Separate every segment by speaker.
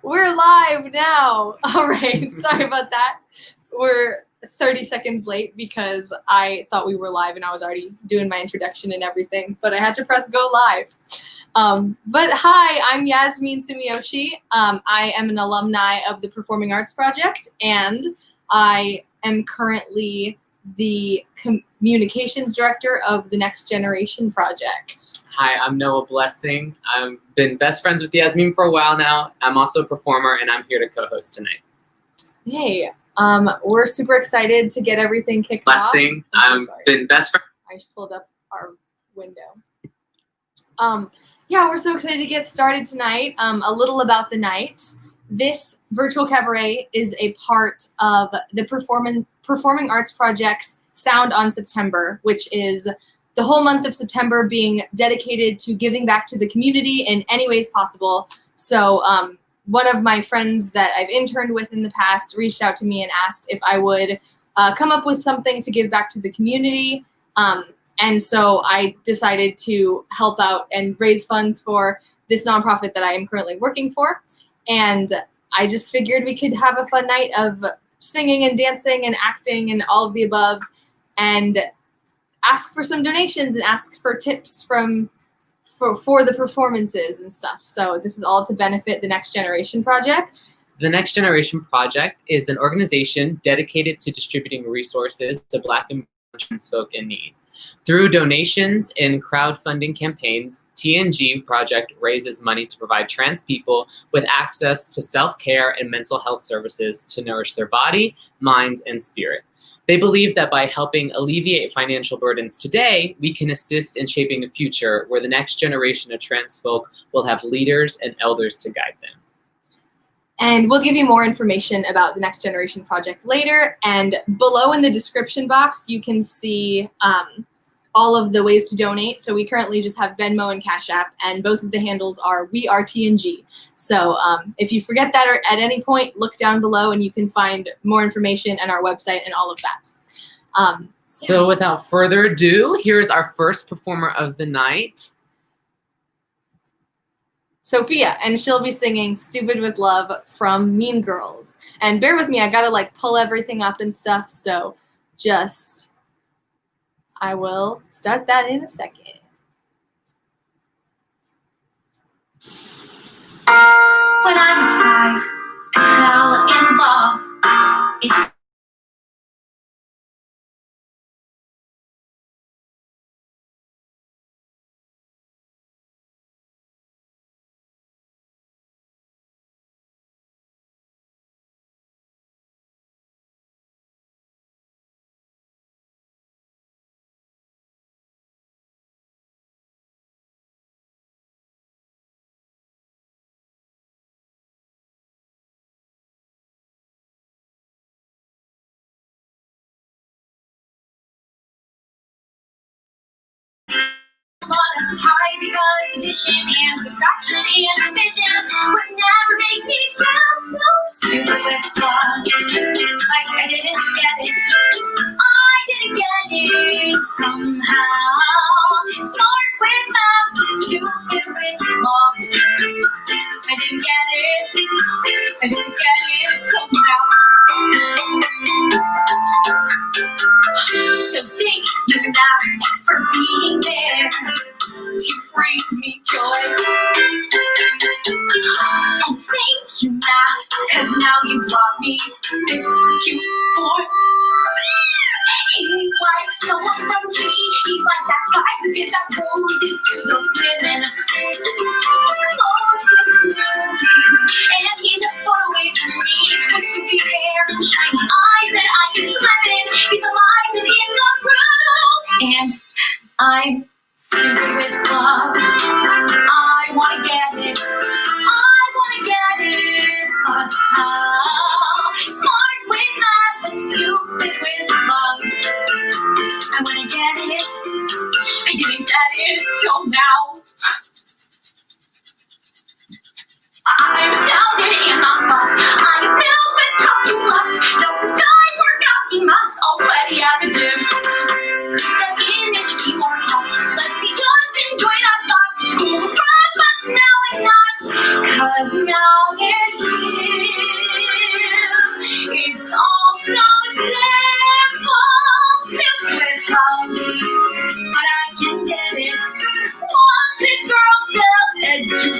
Speaker 1: We're live now. All right, sorry about that. We're 30 seconds late because I thought we were live and I was already doing my introduction and everything, but I had to press go live. But hi, I'm Yasmin Sumiyoshi. I am an alumni of the Performing Arts Project, and I am currently the communications director of the Next Generation Project.
Speaker 2: Hi, I'm Noah Blessing. I've been best friends with Yasmin for a while now. I'm also a performer, and I'm here to co-host tonight.
Speaker 1: Hey, we're super excited to get everything kicked off.
Speaker 2: Blessing, I've been best friend.
Speaker 1: I pulled up our window. Yeah, we're so excited to get started tonight. A little about the night. This virtual cabaret is a part of the Performing Arts Project's Sound on September, which is the whole month of September being dedicated to giving back to the community in any ways possible. So one of my friends that I've interned with in the past reached out to me and asked if I would come up with something to give back to the community. And so I decided to help out and raise funds for this nonprofit that I am currently working for. And I just figured we could have a fun night of singing and dancing and acting and all of the above, and ask for some donations and ask for tips for the performances and stuff. So this is all to benefit the Next Generation Project.
Speaker 2: The Next Generation Project is an organization dedicated to distributing resources to Black and trans folk in need. Through donations and crowdfunding campaigns, TNG Project raises money to provide trans people with access to self-care and mental health services to nourish their body, mind, and spirit. They believe that by helping alleviate financial burdens today, we can assist in shaping a future where the next generation of trans folk will have leaders and elders to guide them.
Speaker 1: And we'll give you more information about the Next Generation Project later. And below in the description box, you can see all of the ways to donate. So we currently just have Venmo and Cashapp, and both of the handles are weareTNG. So if you forget that or at any point, look down below and you can find more information and our website and all of that.
Speaker 2: So without further ado, here's our first performer of the night,
Speaker 1: Sophia, and she'll be singing Stupid with Love from Mean Girls. And bear with me, I gotta like pull everything up and stuff, so I will start that in a second.
Speaker 3: When I was 5, I fell in love. High because addition and subtraction and division would never make me feel so stupid with love. Like I didn't get it. I didn't get it somehow. Smart with math, stupid with love. I didn't get it. I didn't get it somehow. So thank you now for being there to bring me joy. And thank you now, cause now you brought me this cute boy. He's like someone from TV. He's like that guy who gives out roses to those women. And he's a foot away from me with sweet hair and shiny eyes that I can swim in. He's alive and in the room. And I'm stupid with love. I wanna get it. I wanna get it. Smart with math,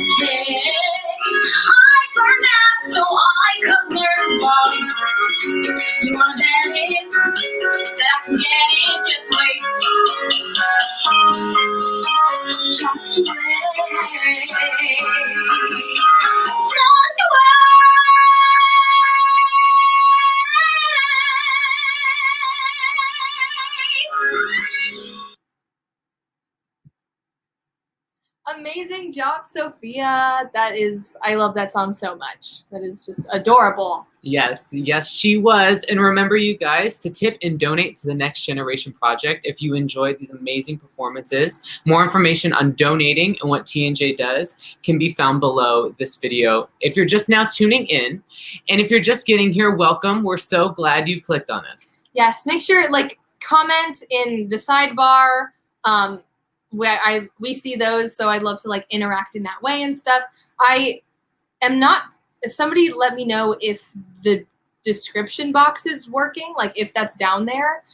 Speaker 3: I learned that so I could learn love. You wanna bet it? That I can get it? Just wait. Just wait. Just wait.
Speaker 1: Amazing job, Sophia. I love that song so much. That is just adorable.
Speaker 2: Yes, yes, she was. And remember, you guys, to tip and donate to the Next Generation Project if you enjoyed these amazing performances. More information on donating and what TNJ does can be found below this video. If you're just now tuning in, and if you're just getting here, welcome. We're so glad you clicked on us.
Speaker 1: Yes, make sure comment in the sidebar. We see those, so I'd love to interact in that way and stuff. I am not. Somebody let me know if the description box is working, if that's down there.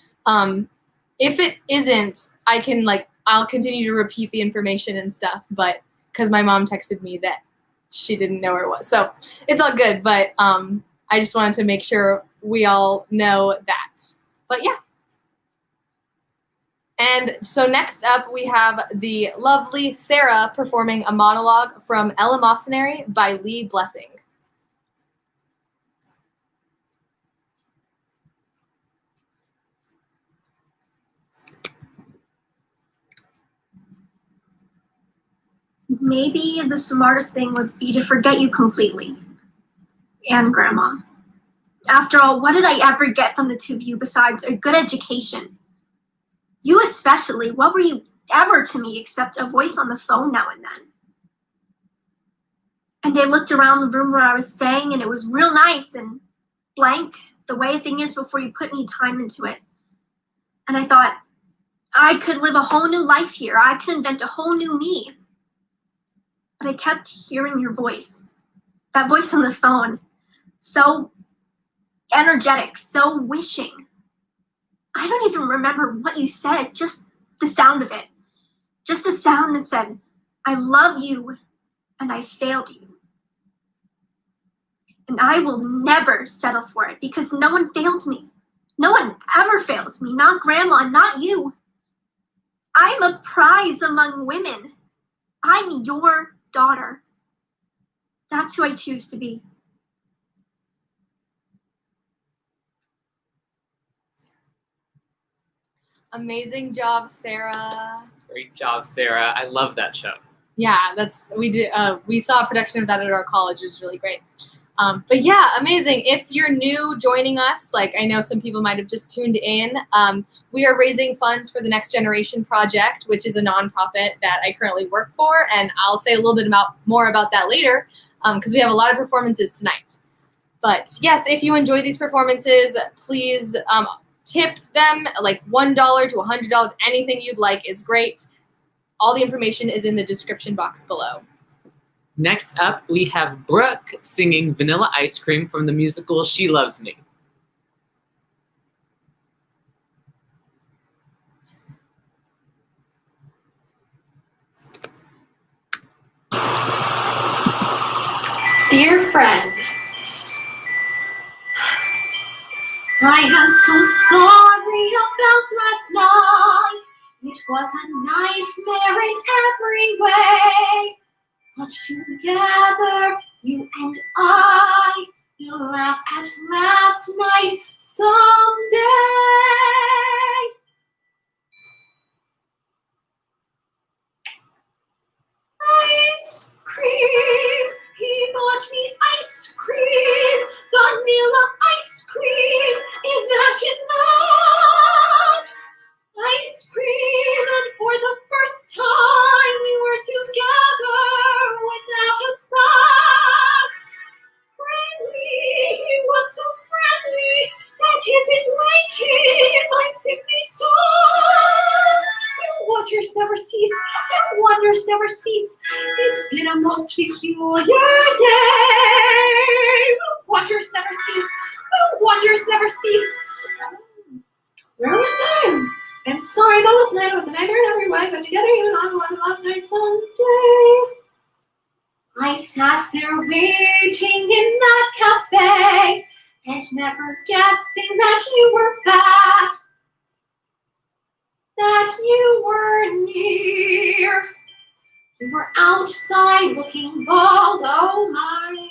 Speaker 1: If it isn't, I'll continue to repeat the information and stuff, but because my mom texted me that she didn't know where it was, so it's all good. But I just wanted to make sure we all know that. But yeah. And so next up, we have the lovely Sarah performing a monologue from Eleemosynary by Lee Blessing.
Speaker 4: Maybe the smartest thing would be to forget you completely. And Grandma. After all, what did I ever get from the two of you besides a good education? You especially, what were you ever to me except a voice on the phone now and then? And I looked around the room where I was staying and it was real nice and blank, the way a thing is before you put any time into it. And I thought, I could live a whole new life here. I could invent a whole new me. But I kept hearing your voice. That voice on the phone. So energetic, so wishing. I don't even remember what you said, just the sound of it. Just a sound that said, I love you and I failed you. And I will never settle for it because no one failed me. No one ever failed me, not Grandma, not you. I'm a prize among women. I'm your daughter. That's who I choose to be.
Speaker 1: Amazing job, Sarah.
Speaker 2: Great job, Sarah. I love that show.
Speaker 1: Yeah, we saw a production of that at our college. It was really great. But yeah, amazing. If you're new joining us, I know some people might have just tuned in, we are raising funds for the Next Generation Project, which is a nonprofit that I currently work for, and I'll say a little bit more about that later, because we have a lot of performances tonight. But yes, if you enjoy these performances, please tip them $1 to $100. Anything you'd like is great. All the information is in the description box below.
Speaker 2: Next up, we have Brooke singing Vanilla Ice Cream from the musical She Loves Me.
Speaker 4: Dear friend,
Speaker 3: I am so sorry about last night. It was a nightmare in every way. But together, you and I will laugh at last night someday. Ice cream, he bought me ice cream, vanilla ice cream, imagine that. Ice cream, and for the first time we were together without a spark. Friendly, he was so friendly that you didn't like him. I'm simply stunned. Will wonders never cease? Will wonders never cease? It's been a most peculiar day. Will wonders never cease? Will wonders never cease? Where was I? I'm sorry about last night. I was a nightmare in every way, but together you and I will have last night someday. I sat there waiting in that cafe and never guessing that you were fat, that you were near. You were outside looking bald, oh my.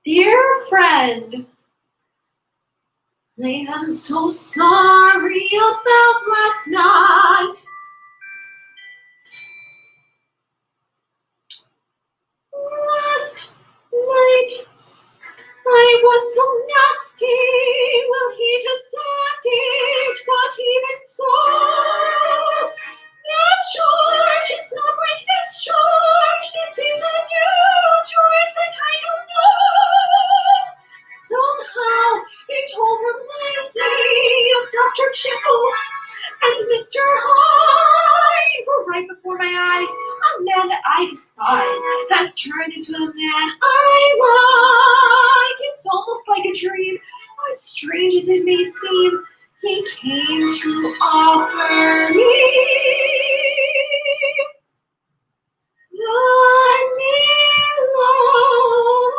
Speaker 3: Dear friend, I am so sorry about last night. Last night, I was so nasty. Well, he deserved it, but even so, that George is not like this George. This is a new George that I don't know. Somehow, he told Hermione of Dr. Chickle and Mr. Hyde were right before my eyes. A man that I despise has turned into a man I like. It's almost like a dream, as strange as it may seem. He came to offer me. Let me alone.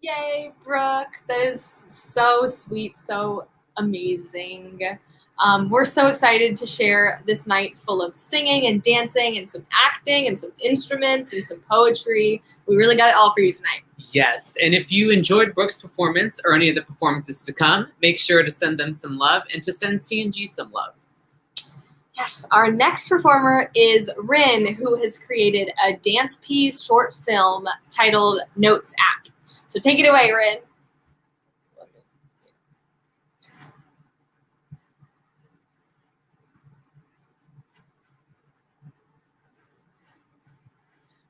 Speaker 1: Yay, Brooke. That is so sweet, so amazing. We're so excited to share this night full of singing and dancing and some acting and some instruments and some poetry. We really got it all for you tonight.
Speaker 2: Yes, and if you enjoyed Brooke's performance or any of the performances to come, make sure to send them some love and to send TNG some love.
Speaker 1: Yes, our next performer is Rin, who has created a dance piece short film titled Notes App. So take it away, Rin.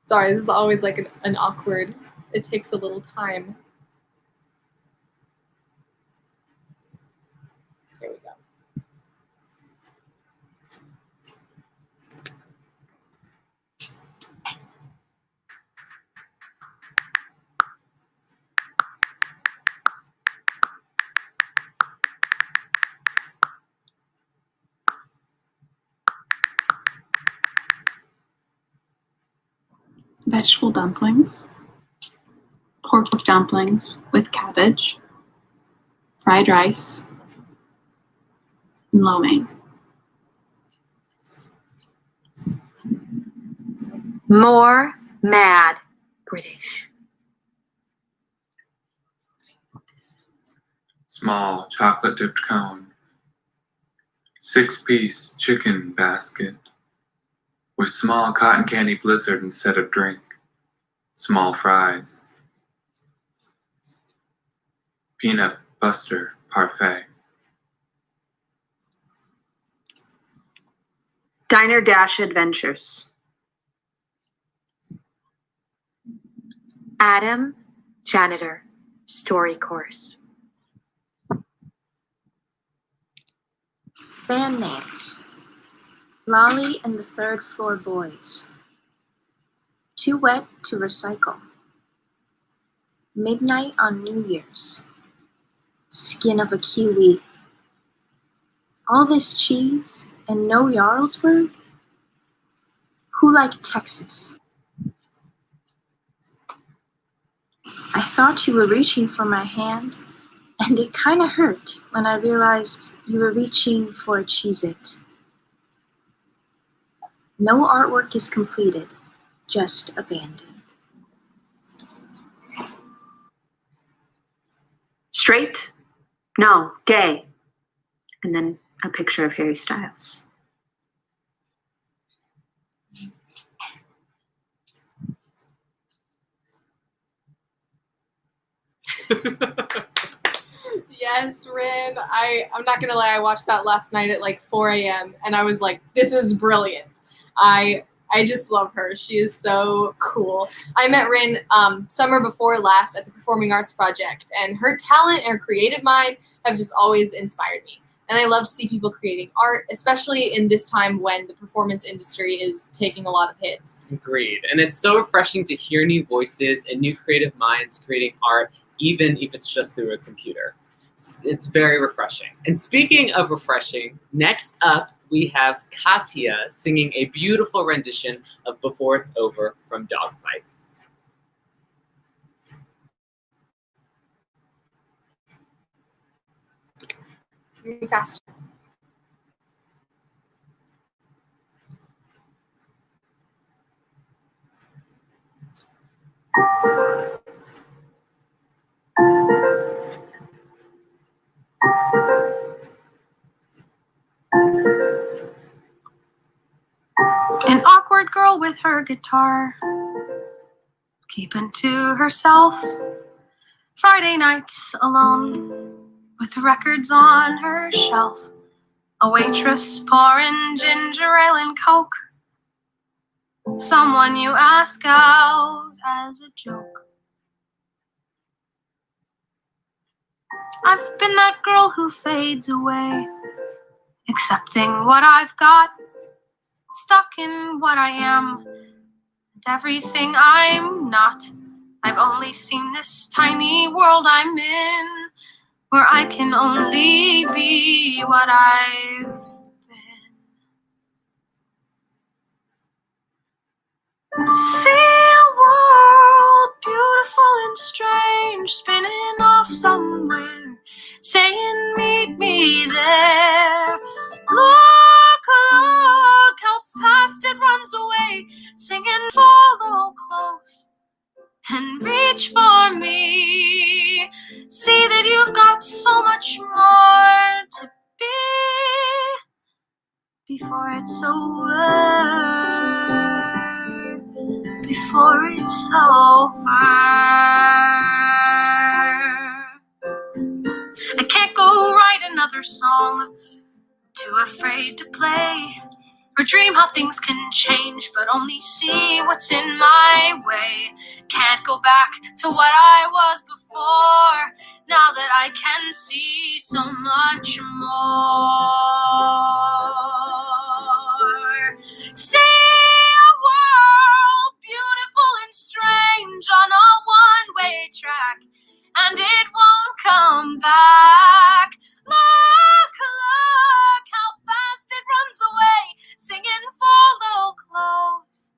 Speaker 1: Sorry, this is always like an awkward, it takes a little time. Here we go.
Speaker 5: Vegetable dumplings, pork dumplings with cabbage, fried rice, and lo mein.
Speaker 6: More mad British.
Speaker 7: Small chocolate dipped cone. 6-piece chicken basket with small cotton candy blizzard instead of drink. Small fries. Peanut butter parfait.
Speaker 6: Diner Dash Adventures. Adam, janitor, story course. Band names. Lolly and the Third Floor Boys. Too Wet to Recycle. Midnight on New Year's. Skin of a Kiwi. All this cheese and no Jarlsberg? Who liked Texas? I thought you were reaching for my hand, and it kinda hurt when I realized you were reaching for a Cheez-It. No artwork is completed, just abandoned.
Speaker 8: Straight? No, gay. And then a picture of Harry Styles.
Speaker 1: Yes, Rin. I'm not gonna lie, I watched that last night at like 4 a.m. and I was like, this is brilliant. I just love her. She is so cool. I met Rin summer before last at the Performing Arts Project, and her talent and her creative mind have just always inspired me. And I love to see people creating art, especially in this time when the performance industry is taking a lot of hits.
Speaker 2: Agreed. And it's so refreshing to hear new voices and new creative minds creating art, even if it's just through a computer. It's very refreshing. And speaking of refreshing, next up we have Katya singing a beautiful rendition of Before It's Over from Dogfight.
Speaker 1: Maybe faster.
Speaker 6: An awkward girl with her guitar, keeping to herself. Friday nights alone, with records on her shelf. A waitress pouring ginger ale and Coke. Someone you ask out as a joke. I've been that girl who fades away, accepting what I've got, stuck in what I am, and everything I'm not. I've only seen this tiny world I'm in, where I can only be what I've been. See a world beautiful and strange, spinning off somewhere, saying meet me there. Look, look how fast it runs away, singing follow close and reach for me. See that you've got so much more to be before it's over. Before it's over. I can't go write another song, too afraid to play, or dream how things can change, but only see what's in my way. Can't go back to what I was before, now that I can see so much more. See a world beautiful and strange on a one-way track, and it won't come back. Look, look how fast it runs away, singing follow close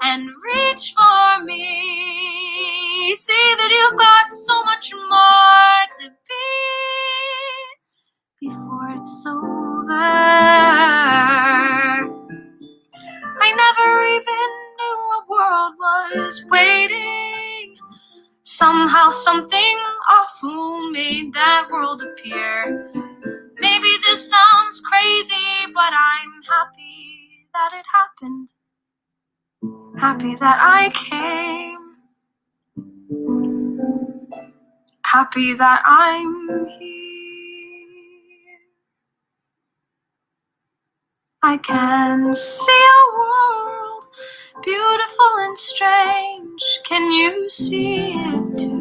Speaker 6: and reach for me. See that you've got so much more to be before it's over. I never even knew a world was waiting. Somehow something awful made that world appear. Maybe this sounds crazy, but I'm happy that it happened. Happy that I came. Happy that I'm here. I can see a world beautiful and strange. Can you see it too?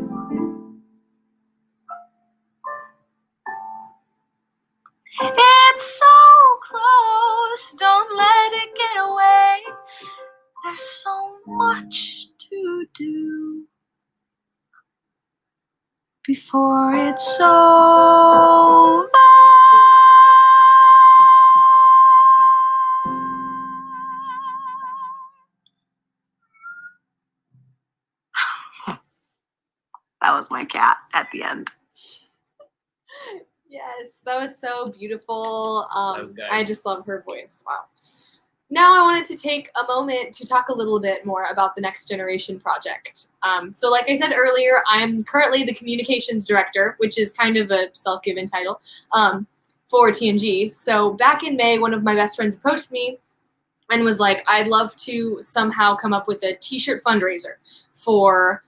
Speaker 6: It's so close, don't let it get away. There's so much to do before it's over. That was my cat at the end.
Speaker 1: Yes, that was so beautiful.
Speaker 2: So good.
Speaker 1: I just love her voice. Wow. Now I wanted to take a moment to talk a little bit more about the Next Generation project. So like I said earlier, I'm currently the communications director, which is kind of a self-given title, for TNG. So back in May, one of my best friends approached me and was like, I'd love to somehow come up with a t-shirt fundraiser for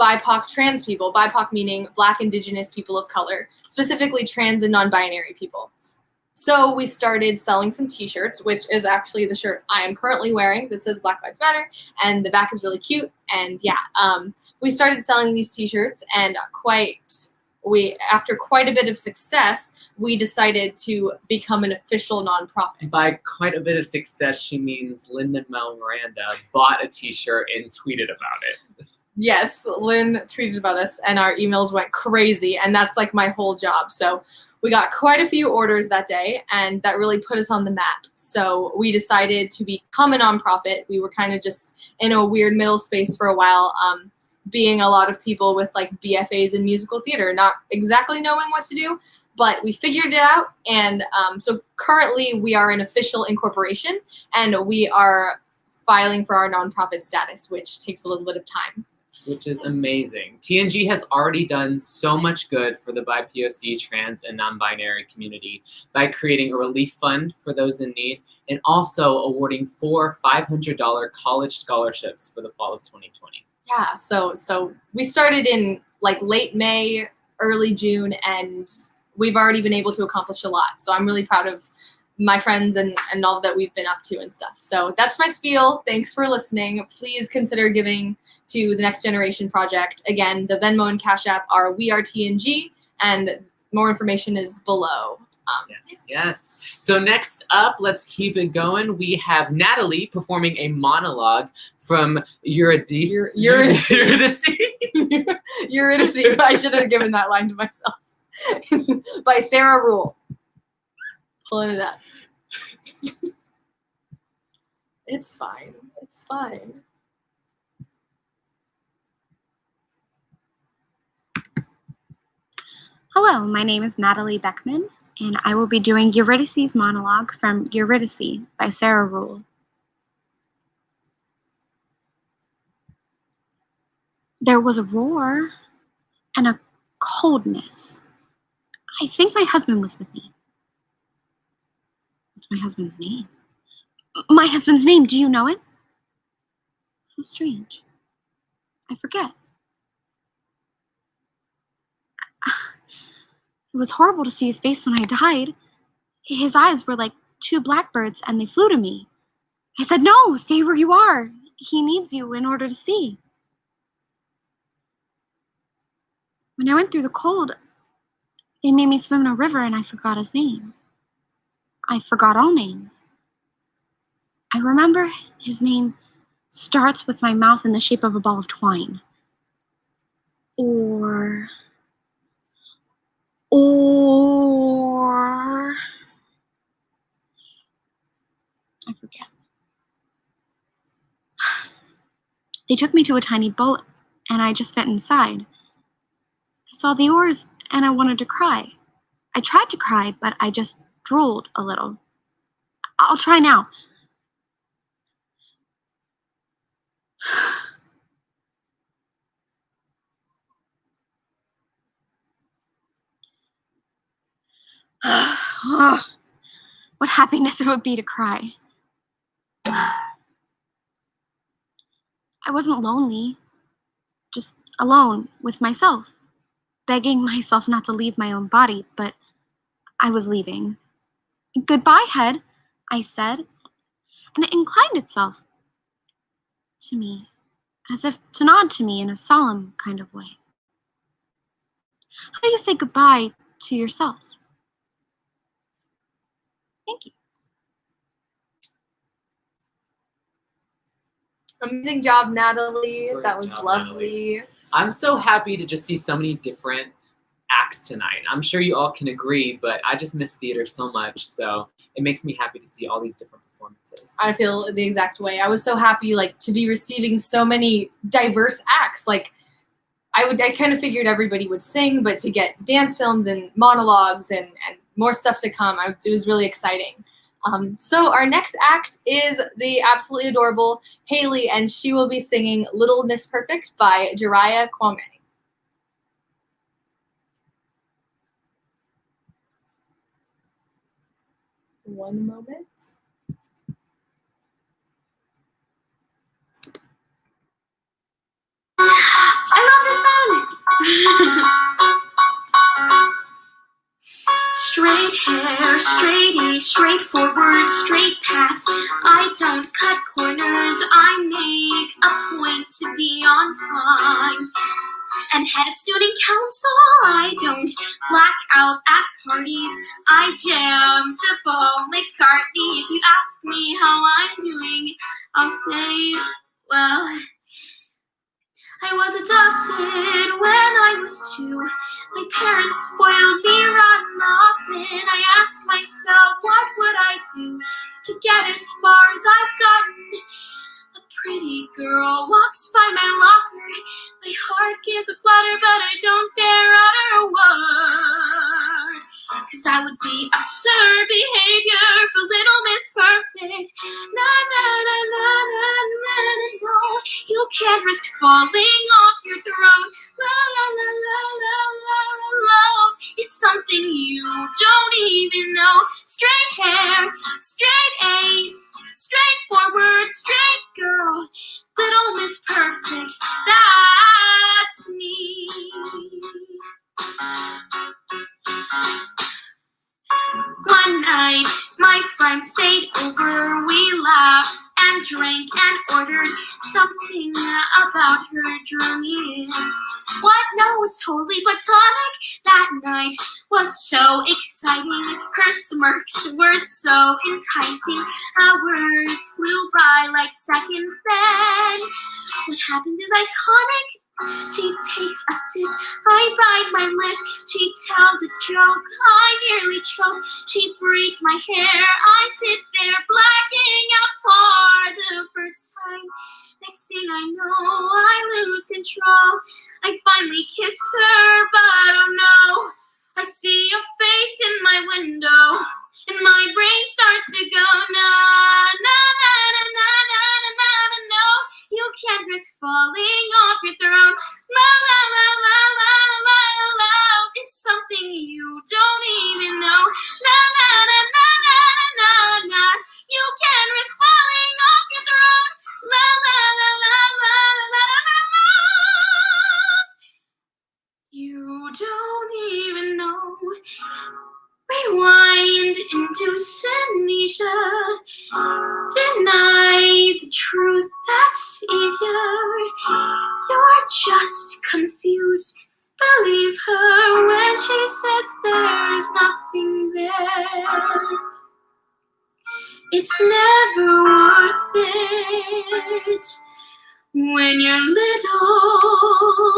Speaker 1: BIPOC trans people, BIPOC meaning Black, Indigenous, people of color, specifically trans and non-binary people. So we started selling some t-shirts, which is actually the shirt I am currently wearing that says Black Lives Matter, and the back is really cute. And yeah, we started selling these t-shirts, and quite after quite a bit of success, we decided to become an official nonprofit.
Speaker 2: By quite a bit of success, she means Lin-Manuel Miranda bought a t-shirt and tweeted about it.
Speaker 1: Yes, Lynn tweeted about us and our emails went crazy, and that's like my whole job. So we got quite a few orders that day, and that really put us on the map. So we decided to become a nonprofit. We were kind of just in a weird middle space for a while, being a lot of people with like BFAs in musical theater, not exactly knowing what to do, but we figured it out. And so currently we are an official incorporation, and we are filing for our nonprofit status, which takes a little bit of time.
Speaker 2: Which is amazing. TNG has already done so much good for the BIPOC, trans, and non-binary community by creating a relief fund for those in need and also awarding 4 $500 college scholarships for the fall of 2020.
Speaker 1: Yeah, so we started in like late May, early June, and we've already been able to accomplish a lot. So I'm really proud of my friends and all that we've been up to and stuff. So that's my spiel. Thanks for listening. Please consider giving to the Next Generation Project. Again, the Venmo and Cashapp are weareTNG, and more information is below.
Speaker 2: Yes. So next up, let's keep it going. We have Natalie performing a monologue from Eurydice.
Speaker 1: Eurydice. I should have given that line to myself. By Sarah Rule. Pulling it up. It's fine. It's fine.
Speaker 9: Hello, my name is Natalie Beckman, and I will be doing Eurydice's monologue from Eurydice by Sarah Rule. There was a roar and a coldness. I think my husband was with me. What's my husband's name? My husband's name, do you know it? How strange. I forget. It was horrible to see his face when I died. His eyes were like 2 blackbirds, and they flew to me. I said, "No, stay where you are. He needs you in order to see." When I went through the cold, they made me swim in a river, and I forgot his name. I forgot all names. I remember his name starts with my mouth in the shape of a ball of twine. Or I forget. They took me to a tiny boat, and I just fit inside. I saw the oars, and I wanted to cry. I tried to cry, but I just drooled a little. I'll try now. Oh, what happiness it would be to cry. I wasn't lonely, just alone with myself, begging myself not to leave my own body, but I was leaving. "Goodbye, head," I said, and it inclined itself to me, as if to nod to me in a solemn kind of way. How do you say goodbye to yourself? Thank you.
Speaker 1: Amazing job, Natalie.
Speaker 2: Great
Speaker 1: That was
Speaker 2: job,
Speaker 1: lovely.
Speaker 2: I'm so happy to just see so many different acts tonight. I'm sure you all can agree, but I just miss theater so much, so it makes me happy to see all these different performances.
Speaker 1: I feel the exact way. I was so happy like to be receiving so many diverse acts. Like I kind of figured everybody would sing, but to get dance films and monologues and more stuff to come, it was really exciting. So our next act is the absolutely adorable Haley, and she will be singing Little Miss Perfect by Jiraiya Kwame. One moment.
Speaker 3: I love this song! Straight hair, straight E, straightforward, straight path. I don't cut corners, I make a point to be on time. and head of student council. I don't black out at parties. I jam to Paul McCartney. If you ask me how I'm doing, I'll say, well, I was adopted when I was 2. My parents spoiled me rotten often. I asked myself, what would I do to get as far as I've gotten? A pretty girl walks by my locker. My heart gives a flutter, but I don't dare utter a word. 'Cause that would be absurd behavior for Little Miss Perfect. Na na na na na na na no. You can't risk falling off your throne. La la la la la la la. Love is something you don't even know. Straight hair, straight A's, straightforward, straight girl. Little Miss Perfect, that's me. One night, my friends stayed over. We laughed and drank and ordered something about her drew me in. What? No, it's totally platonic. That night was so exciting. Her smirks were so enticing. Hours flew by like seconds then. What happened is iconic. She takes a sip, I bite my lip. She tells a joke, I nearly choke. She braids my hair, I sit there blacking out for the first time. Next thing I know, I lose control. I finally kiss her, but oh no. I see a face in my window, and my brain starts to go na na na na na na na na na. No, you can't risk falling off your throne. La la la la la la la la. It's something you don't even know. Na na na na na na na. You can't risk falling off your throne. La la la la la la la la. You don't even know. Rewind into Senesia. Deny the truth, that's easier. You're just confused. Believe her when she says there's nothing there. It's never worth it when you're Little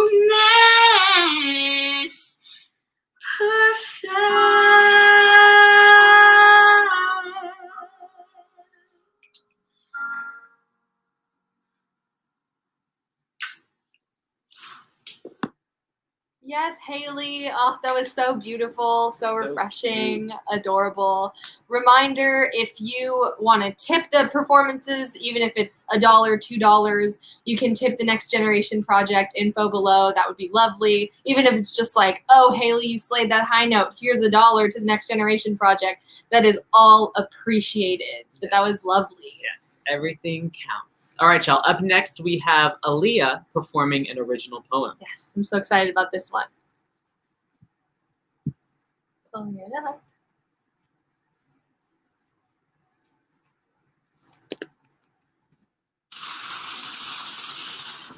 Speaker 3: Miss Perfect.
Speaker 1: Yes, Haley. Oh, that was so beautiful, so refreshing, adorable. Reminder, if you want to tip the performances, even if it's $1, $2, you can tip the Next Generation Project info below. That would be lovely. Even if it's just like, oh, Haley, you slayed that high note. Here's $1 to the Next Generation Project. That is all appreciated. But that was lovely.
Speaker 2: Yes, everything counts. All right, y'all. Up next, we have Aaliyah performing an original poem.
Speaker 1: Yes, I'm so excited about this one. Oh, yeah.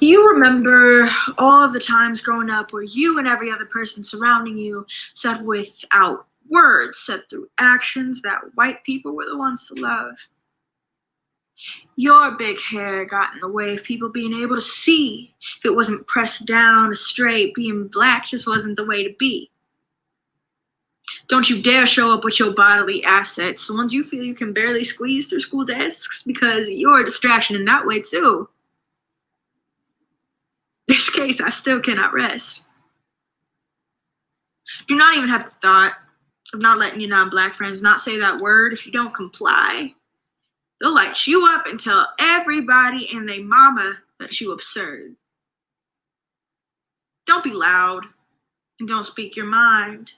Speaker 6: You remember all of the times growing up where you and every other person surrounding you said without words, said through actions, that white people were the ones to love. Your big hair got in the way of people being able to see. If it wasn't pressed down or straight, being black just wasn't the way to be. Don't you dare show up with your bodily assets, the ones you feel you can barely squeeze through school desks, because you're a distraction in that way too. In this case, I still cannot rest. Do not even have the thought of not letting your non-black friends not say that word if you don't comply. They'll light you up and tell everybody and their mama that you absurd. Don't be loud and don't speak your mind.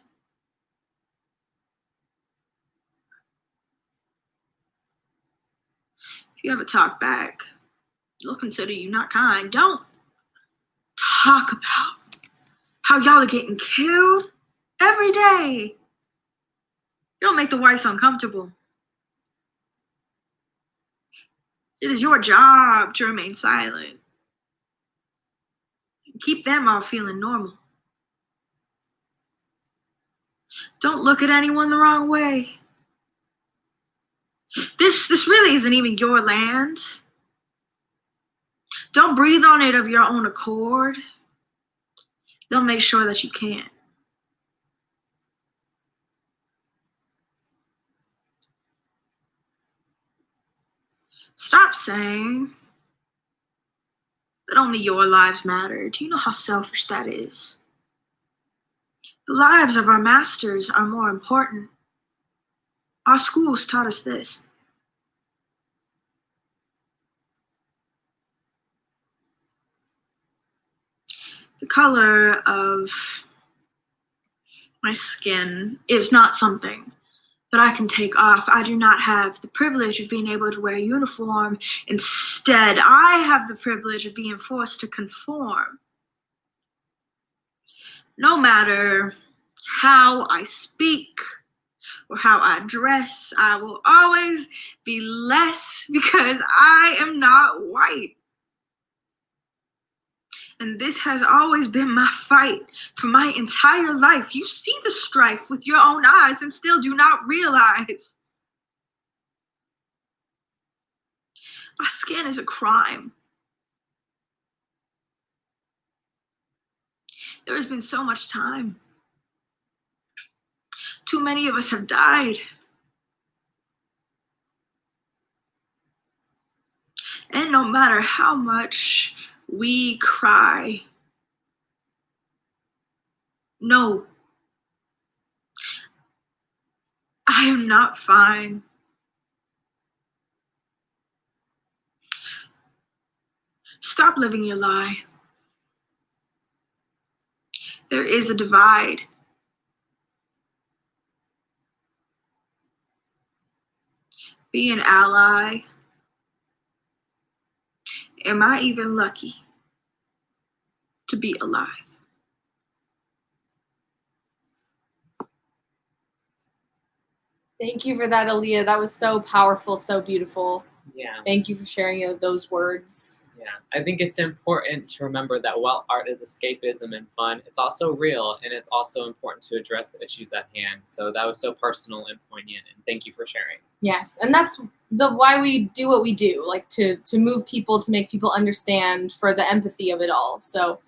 Speaker 6: If you ever talk back, they'll consider you not kind. Don't talk about how y'all are getting killed every day. You don't make the whites uncomfortable. It is your job to remain silent. Keep them all feeling normal. Don't look at anyone the wrong way. This really isn't even your land. Don't breathe on it of your own accord. They'll make sure that you can't. Stop saying that only your lives matter. Do you know how selfish that is? The lives of our masters are more important. Our schools taught us this. The color of my skin is not something that I can take off. I do not have the privilege of being able to wear a uniform. Instead, I have the privilege of being forced to conform. No matter how I speak or how I dress, I will always be less because I am not white. And this has always been my fight for my entire life. You see the strife with your own eyes and still do not realize. My skin is a crime. There has been so much time. Too many of us have died. And no matter how much we cry, no, I am not fine. Stop living your lie. There is a divide. Be an ally. Am I even lucky to be alive?
Speaker 1: Thank you for that, Aaliyah. That was so powerful, so beautiful.
Speaker 2: Yeah.
Speaker 1: Thank you for sharing those words.
Speaker 2: Yeah. I think it's important to remember that while art is escapism and fun, it's also real, and it's also important to address the issues at hand. So that was so personal and poignant, and thank you for sharing.
Speaker 1: Yes, and that's why we do what we do, like to move people, to make people understand, for the empathy of it all. So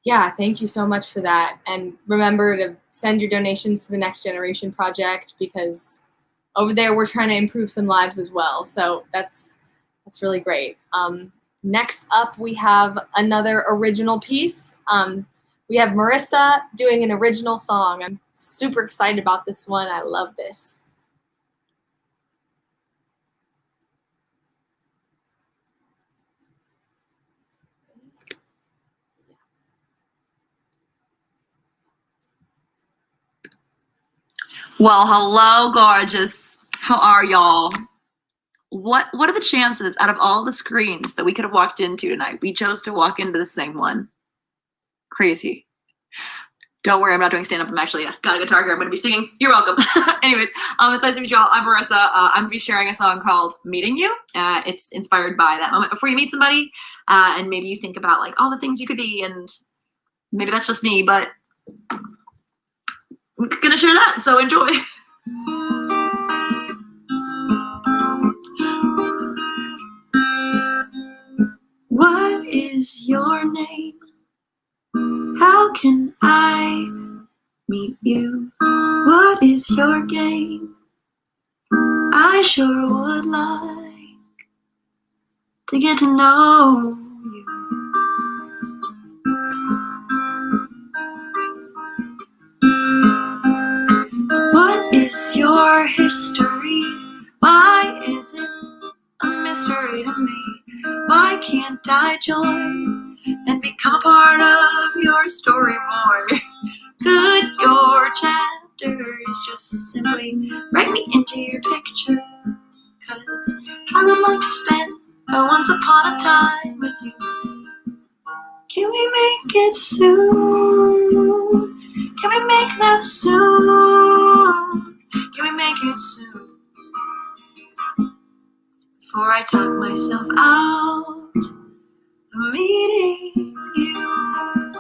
Speaker 1: yeah, thank you so much for that. And remember to send your donations to the Next Generation Project, because over there we're trying to improve some lives as well. So that's really great. Next up, we have another original piece. We have Marissa doing an original song. I'm super excited about this one. I love this.
Speaker 10: Well, hello, gorgeous. How are y'all? What are the chances out of all the screens that we could have walked into tonight, we chose to walk into the same one? Crazy. Don't worry, I'm not doing stand-up. I'm actually got a guitar here. I'm going to be singing. You're welcome. Anyways, it's nice to meet you all. I'm Marissa. I'm going to be sharing a song called Meeting You. It's inspired by that moment before you meet somebody, and maybe you think about like all the things you could be, and maybe that's just me, but I'm going to share that, so enjoy. What is your name? How can I meet you? What is your game? I sure would like to get to know you. What is your history? Why is it a mystery to me? Why can't I join and become a part of your storyboard? Could your chapters just simply write me into your picture? 'Cause I would like to spend a once upon a time with you. Can we make it soon? Can we make that soon? Can we make it soon? Before I talk myself out of meeting you.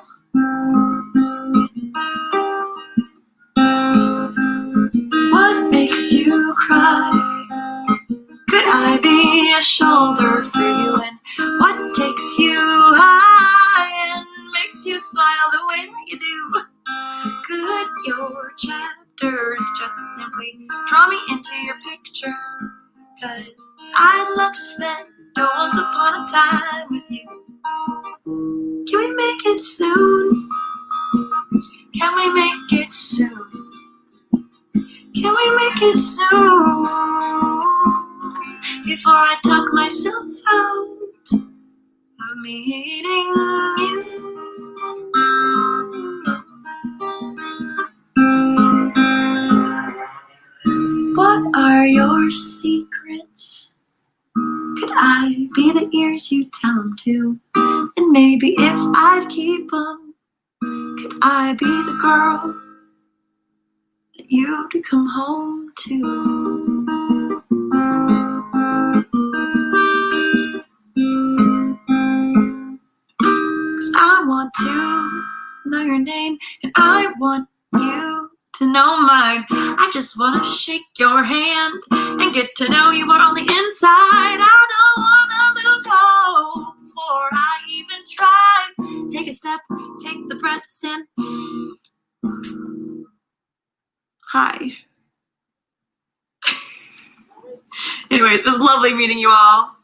Speaker 10: draw me into your picture, 'cause I'd love to spend a once upon a time with you. Can we make it soon? Can we make it soon? Can we make it soon? Before I talk myself out of meeting you. What are your secrets? Could I be the ears you tell them to? And maybe if I'd keep them, could I be the girl that you'd come home to? 'Cause I want to know your name, and I want you to know mine. I just want to shake your hand and get to know you more on the inside. I don't want to lose hope before I even try. Take a step, take the breaths in. Hi. Anyways, it was lovely meeting you all.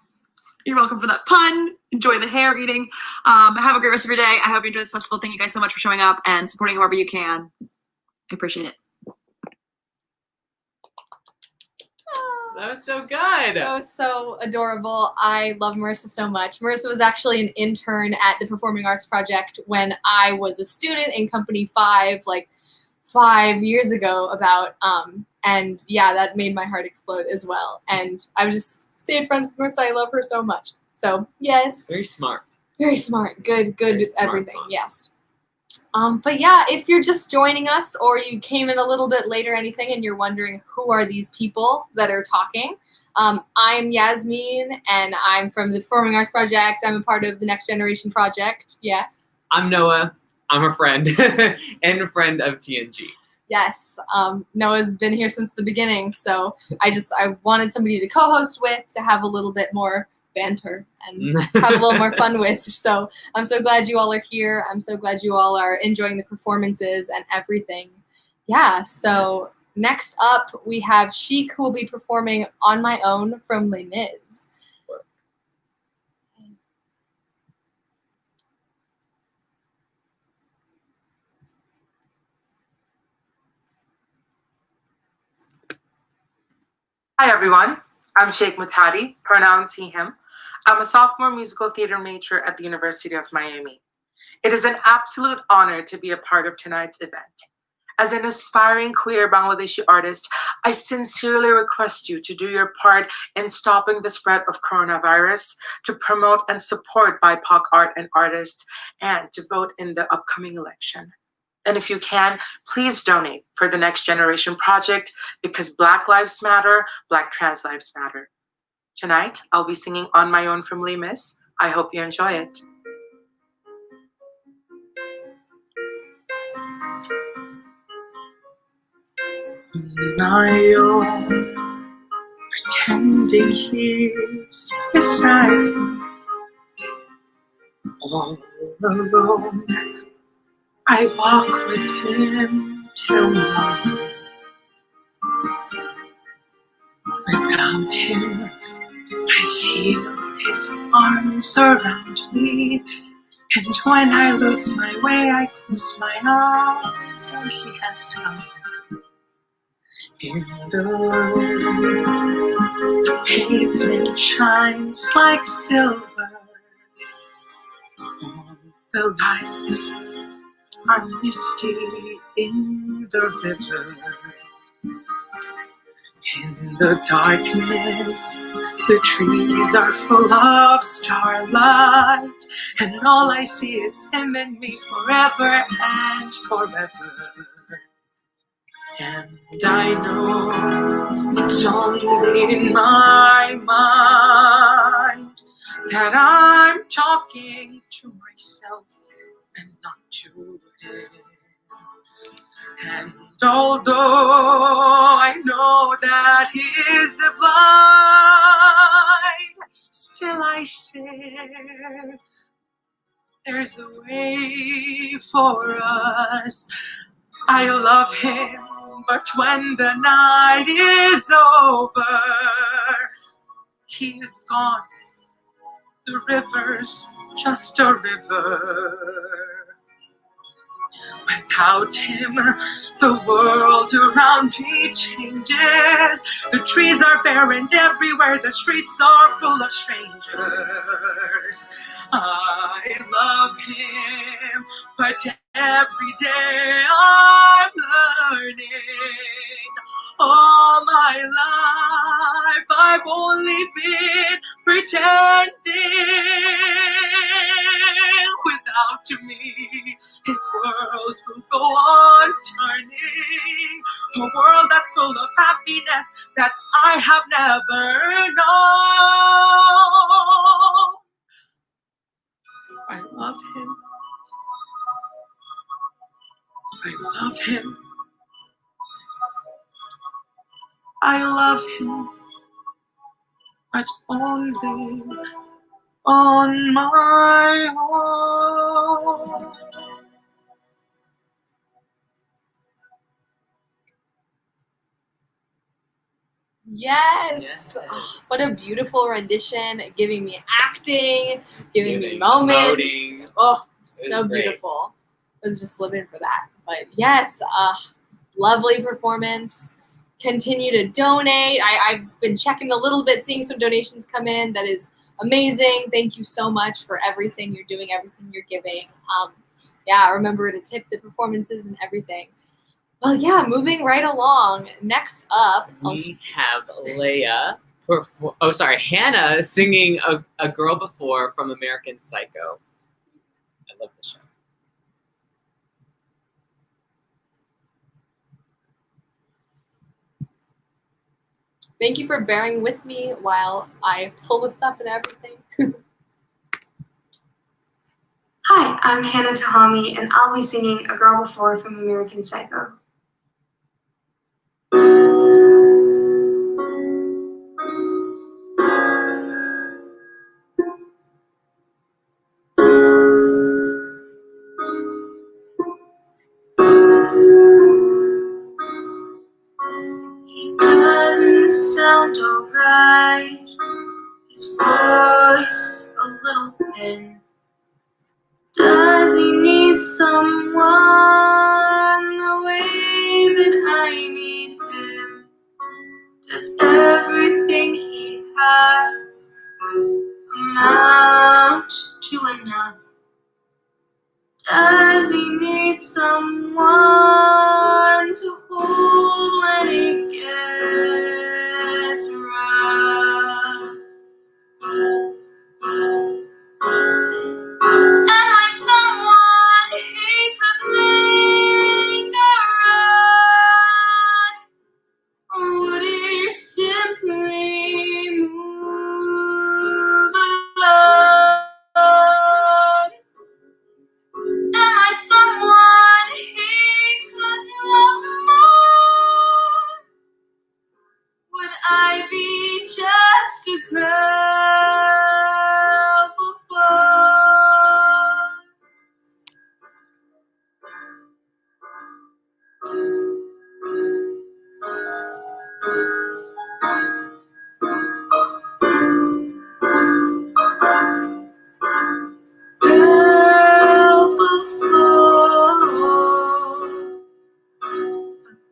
Speaker 10: You're welcome for that pun. Enjoy the hair eating. Have a great rest of your day. I hope you enjoy this festival. Thank you guys so much for showing up and supporting however you can. I appreciate it.
Speaker 2: That was so good.
Speaker 1: That was so adorable. I love Marissa so much. Marissa was actually an intern at the Performing Arts Project when I was a student in Company 5, like 5 years ago about, and yeah, that made my heart explode as well. And I would just stayed friends with Marissa. I love her so much. So yes.
Speaker 2: Very smart.
Speaker 1: Very smart. Good
Speaker 2: Very smart
Speaker 1: everything.
Speaker 2: song.
Speaker 1: Yes. But yeah, if you're just joining us or you came in a little bit later or anything and you're wondering who are these people that are talking, I'm Yasmin and I'm from the Performing Arts Project. I'm a part of the Next Generation Project. Yeah.
Speaker 2: I'm Noah. I'm a friend and a friend of TNG.
Speaker 1: Yes. Noah's been here since the beginning, so I wanted somebody to co-host with to have a little bit more banter and have a little more fun with. So I'm so glad you all are here. I'm so glad you all are enjoying the performances and everything. Yeah, so next up we have Chic, who will be performing On My Own from Les Mis.
Speaker 11: Hi everyone, I'm Sheikh Mutadi, pronouns he, him. I'm a sophomore musical theater major at the University of Miami. It is an absolute honor to be a part of tonight's event. As an aspiring queer Bangladeshi artist, I sincerely request you to do your part in stopping the spread of coronavirus, to promote and support BIPOC art and artists, and to vote in the upcoming election. And if you can, please donate for the Next Generation Project, because Black Lives Matter, Black trans lives matter. Tonight, I'll be singing On My Own from Les Mis. I hope you enjoy it. On my own, pretending he's beside me, all alone. I walk with him till morning. Without him, I feel his arms around me. And when I lose my way, I close my eyes and he has come. In the room, the pavement shines like silver. All the lights are misty in the river. In the darkness, the trees are full of starlight, and all I see is him and me forever and forever. And I know it's only in my mind that I'm talking to myself and not to him. And although I know that he is blind, still I say there's a way for us. I love him But when the night is over, he's gone. The river's just a river. Without him, the world around me changes. The trees are bare and everywhere the streets are full of strangers. I love him, but every day I'm learning. All my life I've only been pretending. Without me, his world will go on turning. A world that's full of happiness that I have never known. I love him. I love him. I love him, but only on my own.
Speaker 1: Yes. Oh, what a beautiful rendition, giving me acting, giving me moments.
Speaker 2: Emoting.
Speaker 1: Oh,
Speaker 2: It
Speaker 1: so
Speaker 2: was great.
Speaker 1: beautiful. I was just living for that. But yes, lovely performance. Continue to donate. I've been checking a little bit, seeing some donations come in. That is amazing. Thank you so much for everything you're doing, everything you're giving. Yeah, remember to tip the performances and everything. Well, yeah, moving right along. Next up,
Speaker 2: We have Hannah singing a Girl Before from American Psycho. I love the show.
Speaker 1: thank you for bearing with me while I pull this up and everything.
Speaker 12: Hi, I'm Hannah Tahami, and I'll be singing A Girl Before from American Psycho. He doesn't sound alright, his voice a little thin. Does he need someone the way that I need him? Does everything he has amount to enough? Does he need someone to hold when it gets rough? Am I someone he could linger on? Or would he simply move along? Am I someone he could love more? Would I be just a girl before?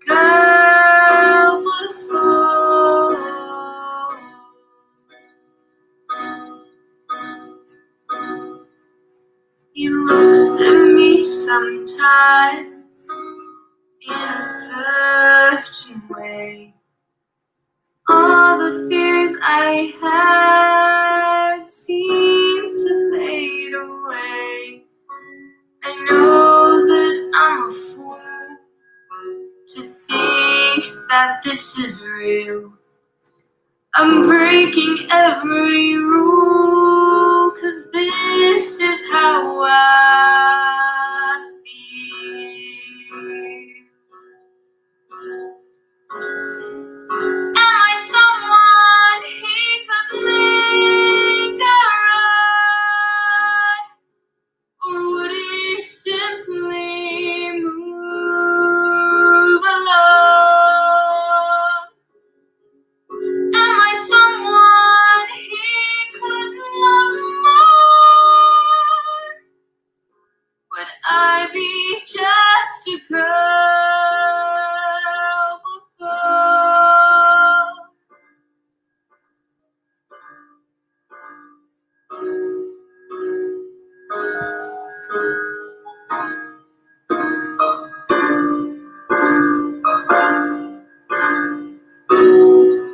Speaker 12: Girl before. He looks at me sometimes in a certain way. All the fears I had seem to fade away. I know that I'm a fool to think that this is real. I'm breaking every rule, 'cause this is how I feel. Am I someone he could linger on? Or would he simply move along?
Speaker 1: I'd be just a girl before.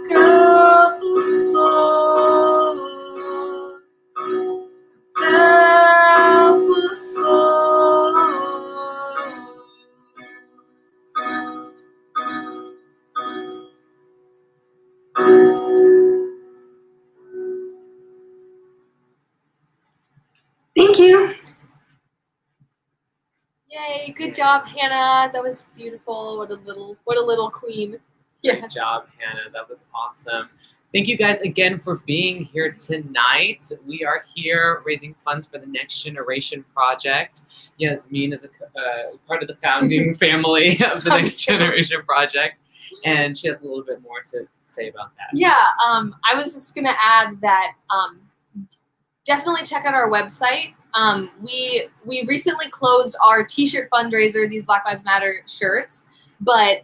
Speaker 1: Girl before. Girl before.
Speaker 12: Thank you.
Speaker 1: Yay, good job, Hannah. That was beautiful. What a little queen.
Speaker 2: Good
Speaker 1: Yes.
Speaker 2: job, Hannah. That was awesome. Thank you guys again for being here tonight. We are here raising funds for the Next Generation Project. Yasmin is a part of the founding family of the Next Generation Project, and she has a little bit more to say about that.
Speaker 1: Yeah, I was just gonna add that definitely check out our website. We recently closed our T-shirt fundraiser, these Black Lives Matter shirts, but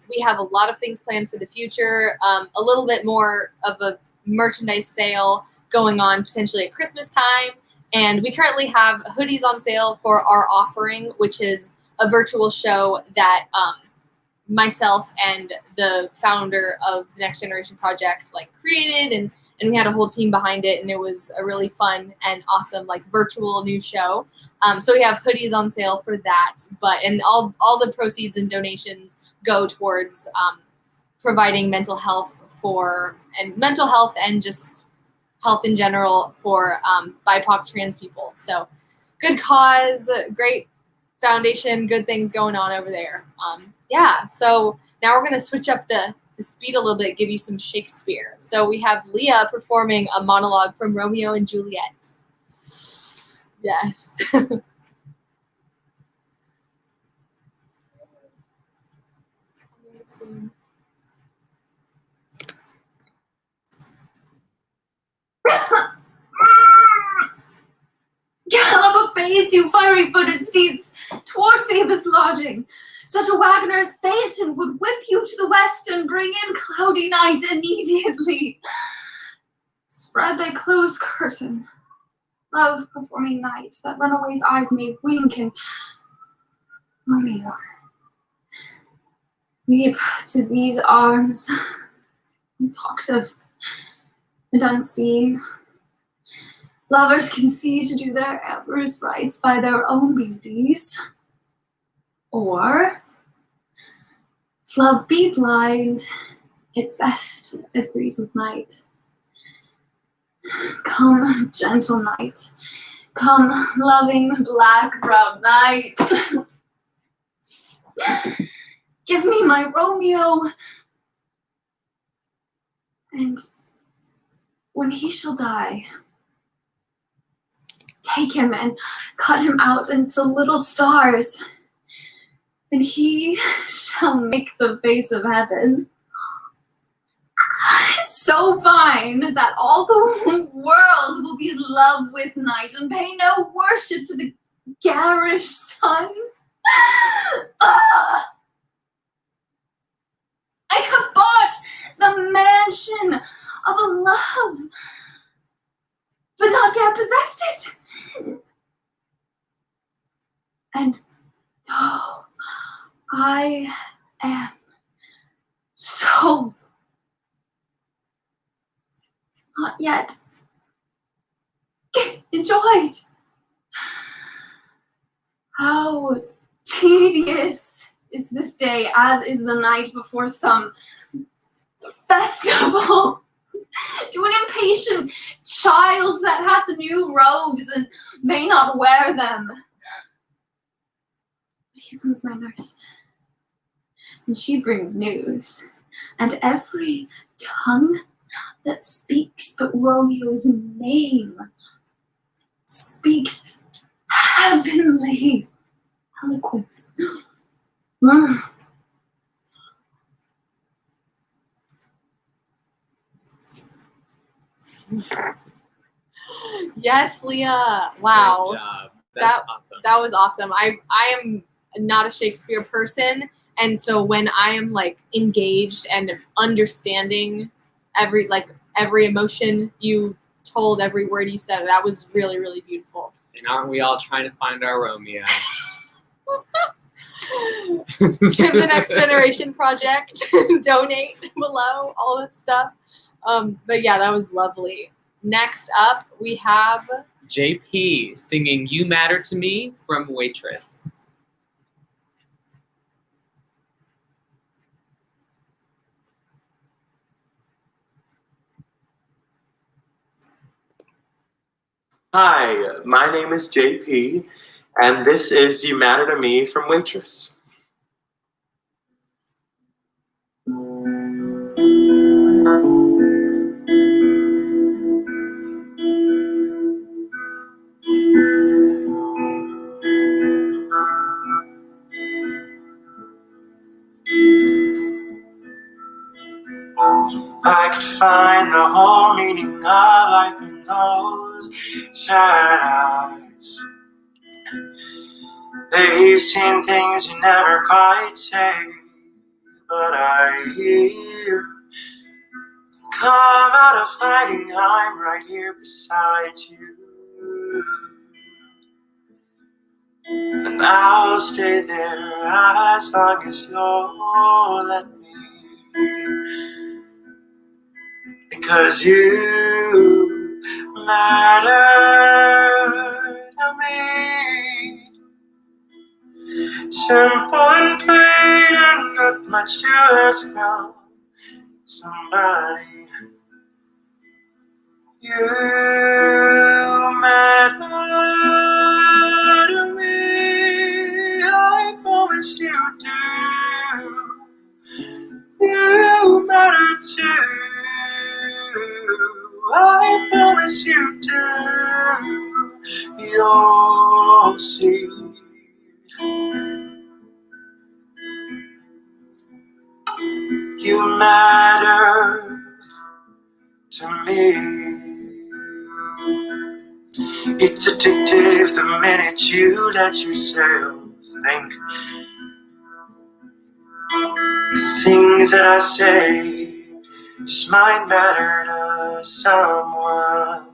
Speaker 1: we have a lot of things planned for the future. A little bit more of a merchandise sale going on potentially at Christmas time, and we currently have hoodies on sale for our offering, which is a virtual show that myself and the founder of the Next Generation Project created, and we had a whole team behind it, and it was a really fun and awesome virtual new show. So we have hoodies on sale for that, and all the proceeds and donations go towards providing mental health and just health in general for BIPOC trans people. So good cause, great foundation, good things going on over there. Yeah, so now we're gonna switch up the speed a little bit, give you some Shakespeare. So we have Leah performing a monologue from Romeo and Juliet. Yes.
Speaker 4: Gallop apace, you fiery-footed steeds, toward Phoebus' lodging. Such a wagoner as Phaeton would whip you to the west and bring in cloudy night immediately. Spread thy close curtain. Love performing night, that runaway's eyes may wink and Romeo, weep to these arms, talked of and unseen. Lovers can see to do their amorous rites by their own beauties. Or, if love be blind, at best agrees with night. Come, gentle night. Come, loving black-browed night. Give me my Romeo. And when he shall die, take him and cut him out into little stars, and he shall make the face of heaven so fine that all the world will be in love with night and pay no worship to the garish sun. I have bought the mansion of a love, but not yet possessed it. And oh, I am so not yet enjoyed. How tedious is this day, as is the night before some festival. To an impatient child that hath new robes and may not wear them. Here comes my nurse, and she brings news, and every tongue that speaks but Romeo's name speaks heavenly eloquence.
Speaker 1: Yes, Leah. Wow.
Speaker 2: Great job. That's awesome.
Speaker 1: That was awesome. I am not a Shakespeare person, and so when I am like engaged and understanding every emotion you told, every word you said, that was really, really beautiful.
Speaker 2: And aren't we all trying to find our Romeo?
Speaker 1: Kim, the Next Generation Project, donate below, all that stuff. But yeah, that was lovely. Next up, we have
Speaker 2: JP singing "You Matter to Me" from Waitress.
Speaker 13: Hi, my name is JP, and this is You Matter to Me from Waitress. I could find the whole meaning of life in those sad eyes. They've seen things you never quite say, but I hear come out of hiding, I'm right here beside you. And I'll stay there as long as you'll let me. Because you matter to me. Simple and plain and not much to ask of somebody. You matter to me. I promise you do. You matter too. I promise you do. You'll see. You matter to me. It's addictive the minute you let yourself think. The things that I say just might matter to someone.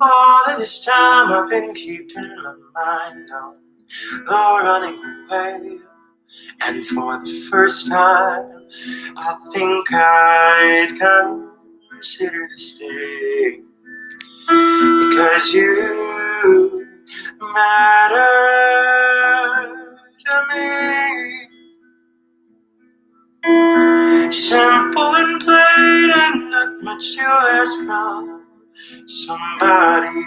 Speaker 13: All of this time I've been keeping my mind on the running away. And for the first time, I think I'd consider the stay. Because you matter to me. Simple and plain and not much to ask of somebody.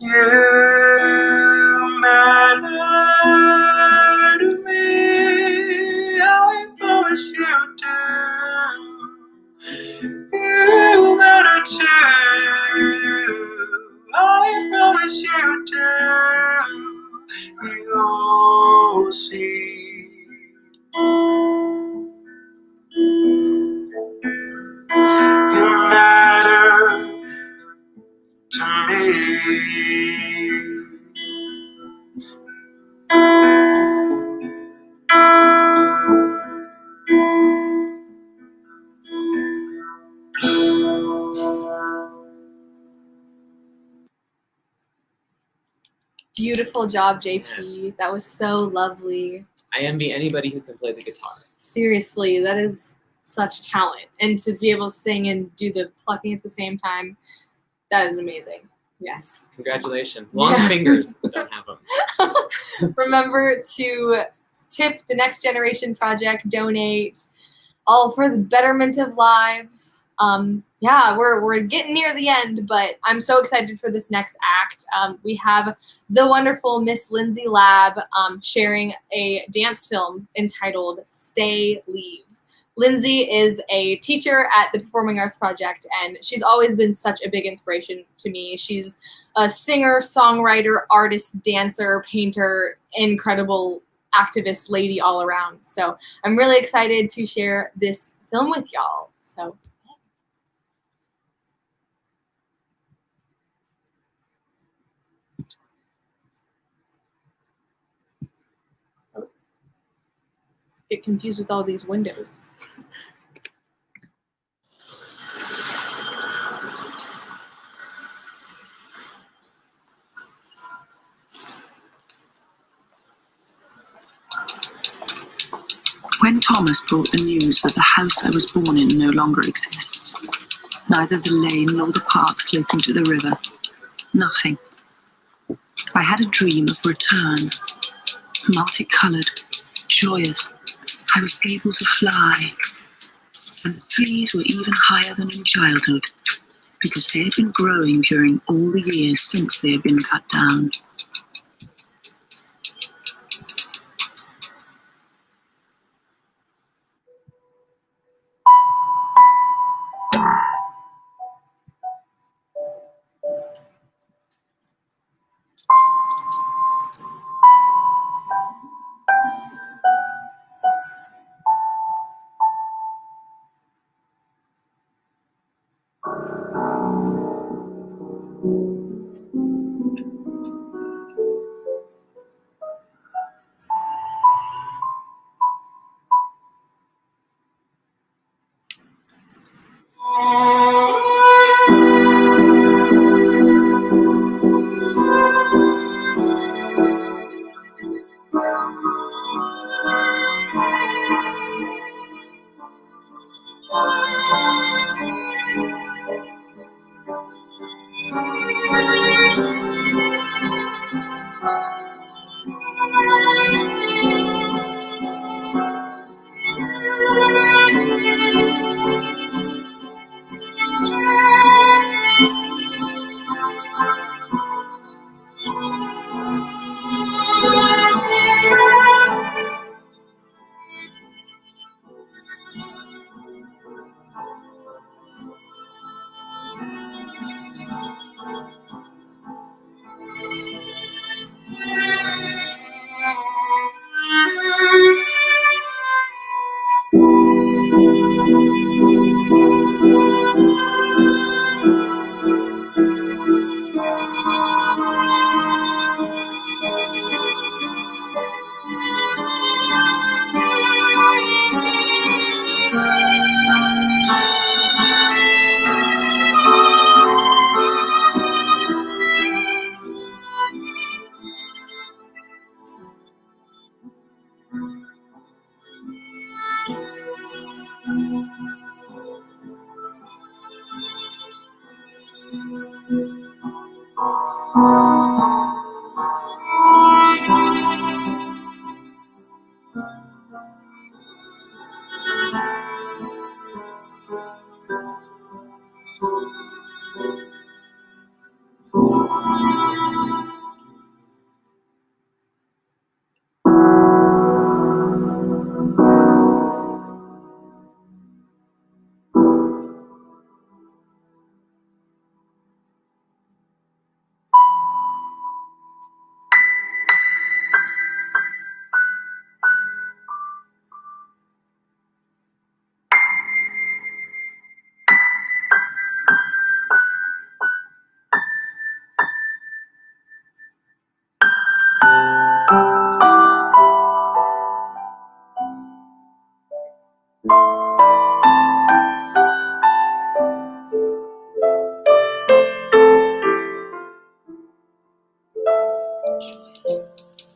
Speaker 13: You matter to me. I promise you do. You matter too. I promise you do. You'll see. You matter to me.
Speaker 1: Beautiful job, JP. That was so lovely.
Speaker 2: I envy anybody who can play the guitar.
Speaker 1: Seriously, that is such talent. And to be able to sing and do the plucking at the same time, that is amazing. Yes.
Speaker 2: Congratulations. Long fingers. Don't have them.
Speaker 1: Remember to tip the Next Generation Project, donate, all for the betterment of lives. Yeah, we're getting near the end, but I'm so excited for this next act. We have the wonderful Miss Lindsay Lab sharing a dance film entitled Stay Leave. Lindsay is a teacher at the Performing Arts Project, and she's always been such a big inspiration to me. She's a singer, songwriter, artist, dancer, painter, incredible activist lady all around. So I'm really excited to share this film with y'all. So get confused with all these windows.
Speaker 10: When Thomas brought the news that the house I was born in no longer exists, neither the lane nor the park sloping to the river, nothing. I had a dream of return, multicolored, joyous. I was able to fly, and the trees were even higher than in childhood, because they had been growing during all the years since they had been cut down.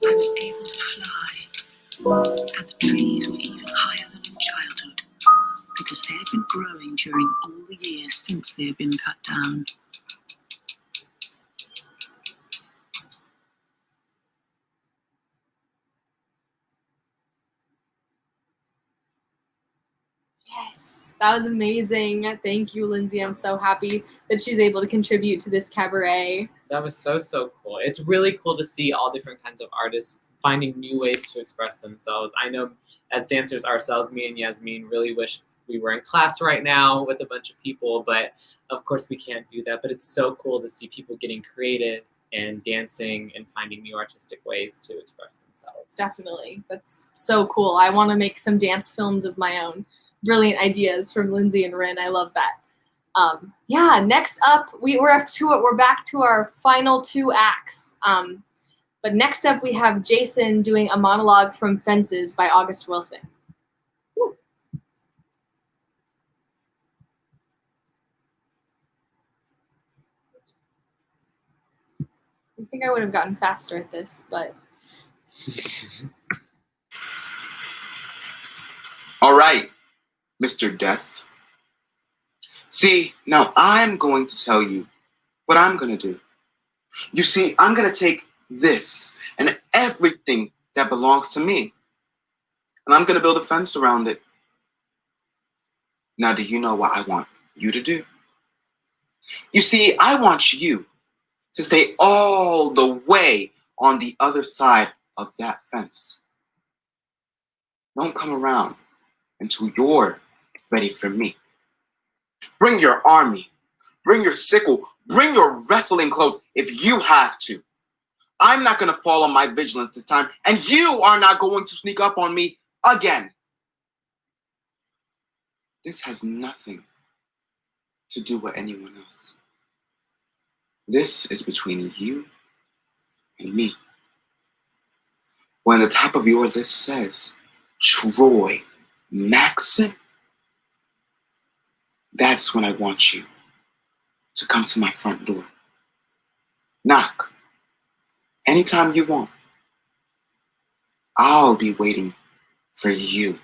Speaker 10: I was able to fly, and the trees were even higher than in childhood, because they had been growing during all the years since they had been cut down.
Speaker 1: Yes, that was amazing. Thank you, Lindsay. I'm so happy that she was able to contribute to this cabaret.
Speaker 2: That was so cool. It's really cool to see all different kinds of artists finding new ways to express themselves. I know as dancers ourselves, me and Yasmin really wish we were in class right now with a bunch of people, but of course we can't do that. But it's so cool to see people getting creative and dancing and finding new artistic ways to express themselves.
Speaker 1: Definitely. That's so cool. I want to make some dance films of my own. Brilliant ideas from Lindsay and Rin. I love that. Yeah, next up, we're back to our final two acts. But next up, we have Jason doing a monologue from Fences by August Wilson. I think I would have gotten faster at this, but
Speaker 14: All right, Mr. Death. See, now I'm going to tell you what I'm going to do. You see, I'm going to take this and everything that belongs to me, and I'm going to build a fence around it. Now, do you know what I want you to do? You see, I want you to stay all the way on the other side of that fence. Don't come around until you're ready for me. Bring your army, bring your sickle, bring your wrestling clothes if you have to. I'm not going to fall on my vigilance this time, and you are not going to sneak up on me again. This has nothing to do with anyone else. This is between you and me. When the top of your list says Troy Maxon, that's when I want you to come to my front door. Knock anytime you want. I'll be waiting for you.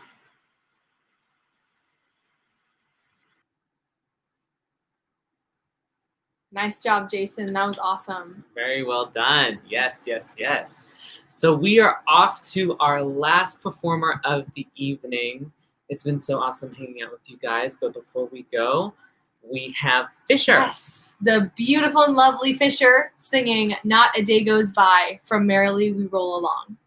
Speaker 1: nice job, Jason. That was awesome.
Speaker 2: Very well done. Yes, yes, yes. So we are off to our last performer of the evening. It's been so awesome hanging out with you guys. But before we go, we have Fisher.
Speaker 1: Yes, the beautiful and lovely Fisher singing Not a Day Goes By from Merrily We Roll Along.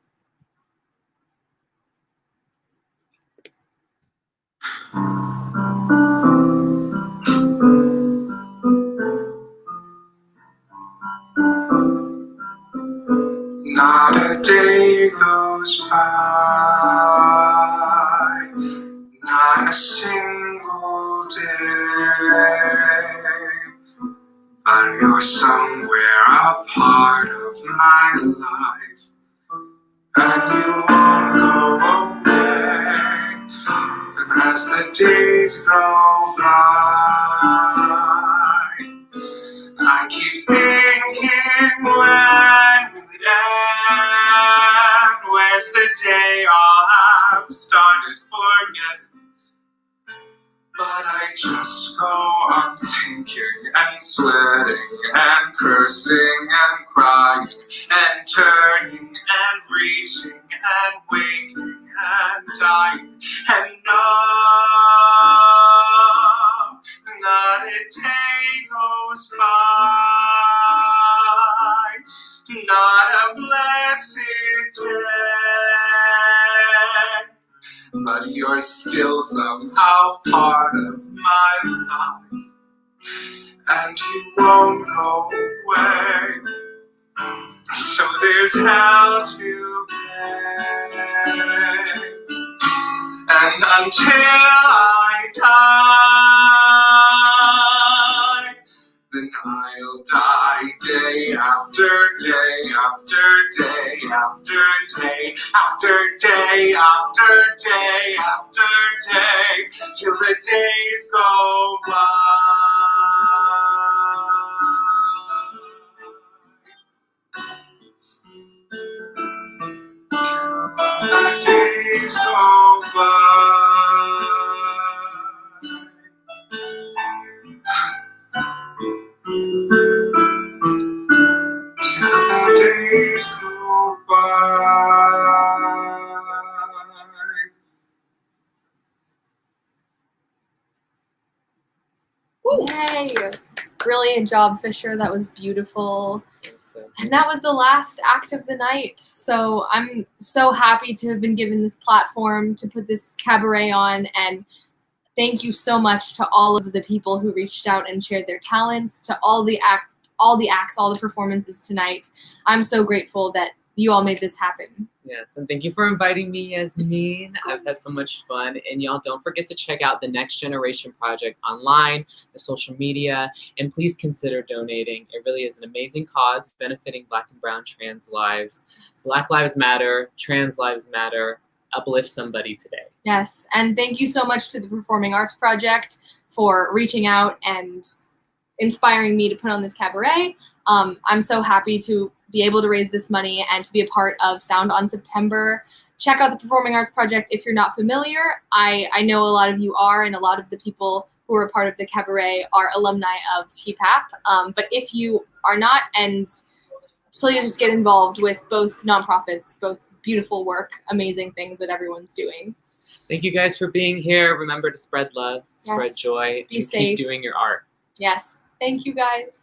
Speaker 7: Not a day goes by, not a single day, but you're somewhere a part of my life, and you won't go away. And as the days go by, I keep thinking, when will it end? Where's the day I've started forgetting? But I just go on thinking and sweating and cursing and crying and turning and reaching and waking and dying. And no, not a day goes by, not a blessed day, but you're still somehow part of my life, and you won't go away. So there's hell to pay, and until I die, then I'll die day after day after day after day after day after day after day, till the days go by. Till the days go by. Till the days go by.
Speaker 1: Yay! Brilliant job, Fisher. That was beautiful. And that was the last act of the night. So I'm so happy to have been given this platform to put this cabaret on. And thank you so much to all of the people who reached out and shared their talents, to all the acts, all the performances tonight. I'm so grateful that you all made this happen.
Speaker 2: Yes, and thank you for inviting me, Yasmin. I've had so much fun. And y'all don't forget to check out the Next Generation Project online, the social media, and please consider donating. It really is an amazing cause benefiting Black and Brown trans lives. Black Lives Matter, trans lives matter. Uplift somebody today.
Speaker 1: Yes, and thank you so much to the Performing Arts Project for reaching out and inspiring me to put on this cabaret. I'm so happy to be able to raise this money and to be a part of Sound on September. Check out the Performing Arts Project if you're not familiar. I know a lot of you are, and a lot of the people who are a part of the Cabaret are alumni of TPAP. But if you are not, and please just get involved with both nonprofits, both beautiful work, amazing things that everyone's doing.
Speaker 2: Thank you guys for being here. Remember to spread love, spread
Speaker 1: Yes,
Speaker 2: joy,
Speaker 1: be
Speaker 2: and
Speaker 1: safe.
Speaker 2: keep doing your art.
Speaker 1: Yes. Thank you guys.